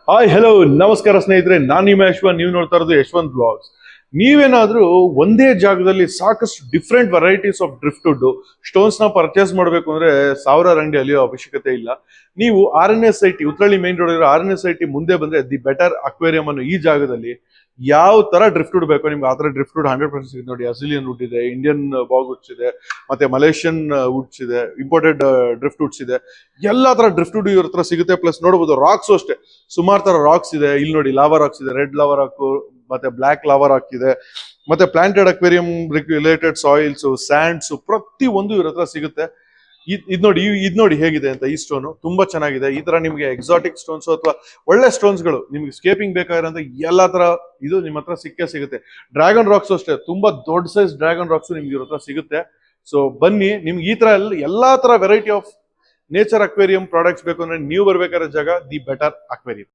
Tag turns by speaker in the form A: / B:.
A: Hi hello ನಮಸ್ಕಾರ ಸ್ನೇಹಿತರೆ, ನಾನು ನಿಮ್ಮ ಯಶ್ವಂತ್. ನೀವು ನೋಡ್ತಾ ಇರೋದು ಯಶ್ವಂತ್ ಬ್ಲಾಗ್ಸ್. ನೀವೇನಾದ್ರೂ ಒಂದೇ ಜಾಗದಲ್ಲಿ ಸಾಕಷ್ಟು ಡಿಫ್ರೆಂಟ್ ವೆರೈಟೀಸ್ ಆಫ್ ಡ್ರಿಫ್ಟ್ವುಡ್ ಸ್ಟೋನ್ಸ್ ನ ಪರ್ಚೇಸ್ ಮಾಡಬೇಕು ಅಂದ್ರೆ ಸಾವಿರಾರು ಅಂಗಡಿ ಅಲಿಯೋ ಅವಶ್ಯಕತೆ ಇಲ್ಲ. ನೀವು RNSIT ಉತ್ರಳ್ಳಿ ಮೇನ್ ರೋಡ್ ಇರೋ RNSIT ಮುಂದೆ ಬಂದ್ರೆ ದಿ ಬೆಟರ್ ಅಕ್ವೇರಿಯಂ ಅನ್ನೋ ಈ ಜಾಗದಲ್ಲಿ ಯಾವ ತರ ಡ್ರಿಫ್ಟ್ವುಡ್ ಬೇಕೋ ನಿಮ್ಗೆ ಆ ತರ ಡ್ರಿಫ್ಟ್ವುಡ್ 100% ಸಿಗುತ್ತೆ. ನೋಡಿ, ಅಸಿಲಿಯನ್ ವುಡ್ ಇದೆ, ಇಂಡಿಯನ್ ಬಾಗ್ ವುಡ್ಸ್ ಇದೆ, ಮತ್ತೆ ಮಲೇಷಿಯನ್ ವುಡ್ಸ್ ಇದೆ, ಇಂಪೋರ್ಟೆಡ್ ಡ್ರಿಫ್ಟ್ ವುಡ್ಸ್ ಇದೆ. ಎಲ್ಲಾ ತರ ಡ್ರಿಫ್ಟ್ವುಡ್ ಇವ್ರ ಹತ್ರ ಸಿಗುತ್ತೆ. ಪ್ಲಸ್ ನೋಡಬಹುದು ರಾಕ್ಸ್ ಅಷ್ಟೇ ಸುಮಾರು ತರ ರಾಕ್ಸ್ ಇದೆ. ಇಲ್ಲಿ ನೋಡಿ, ಲಾವಾ ರಾಕ್ಸ್ ಇದೆ, ರೆಡ್ ಲಾವಾ ರಾಕ್ ಮತ್ತೆ ಬ್ಲಾಕ್ ಲಾವಾ ರಾಕ್ ಇದೆ, ಮತ್ತೆ planted aquarium related soils, sands ಪ್ರತಿ ಒಂದು ಇವ್ರ ಹತ್ರ ಸಿಗುತ್ತೆ. ಇದ್ ನೋಡಿ ಹೇಗಿದೆ ಅಂತ. ಈ ಸ್ಟೋನ್ ತುಂಬಾ ಚೆನ್ನಾಗಿದೆ. ಈ ತರ ನಿಮ್ಗೆ ಎಕ್ಸಾಟಿಕ್ ಸ್ಟೋನ್ಸ್ ಅಥವಾ ಒಳ್ಳೆ ಸ್ಟೋನ್ಸ್ ಗಳು ನಿಮ್ಗೆ ಸ್ಕೇಪಿಂಗ್ ಬೇಕಾಗಿರೋಂತ ಎಲ್ಲಾ ತರ ಇದು ನಿಮ್ಮ ಹತ್ರ ಸಿಕ್ಕೇ ಸಿಗುತ್ತೆ. ಡ್ರ್ಯಾಗನ್ ರಾಕ್ಸ್ ಅಷ್ಟೇ ತುಂಬಾ ದೊಡ್ಡ ಸೈಜ್ ಡ್ರ್ಯಾಗನ್ ರಾಕ್ಸ್ ನಿಮ್ಗೆ ಇವ್ರ ಹತ್ರ ಸಿಗುತ್ತೆ. ಸೊ ಬನ್ನಿ, ನಿಮ್ಗೆ ಈ ತರ ಎಲ್ಲಾ ತರ variety of nature aquarium products ಬೇಕು ಅಂದ್ರೆ ನೀವು ಬರ್ಬೇಕಾದ ಜಾಗ ದಿ ಬೆಟರ್ ಅಕ್ವೇರಿಯಂ.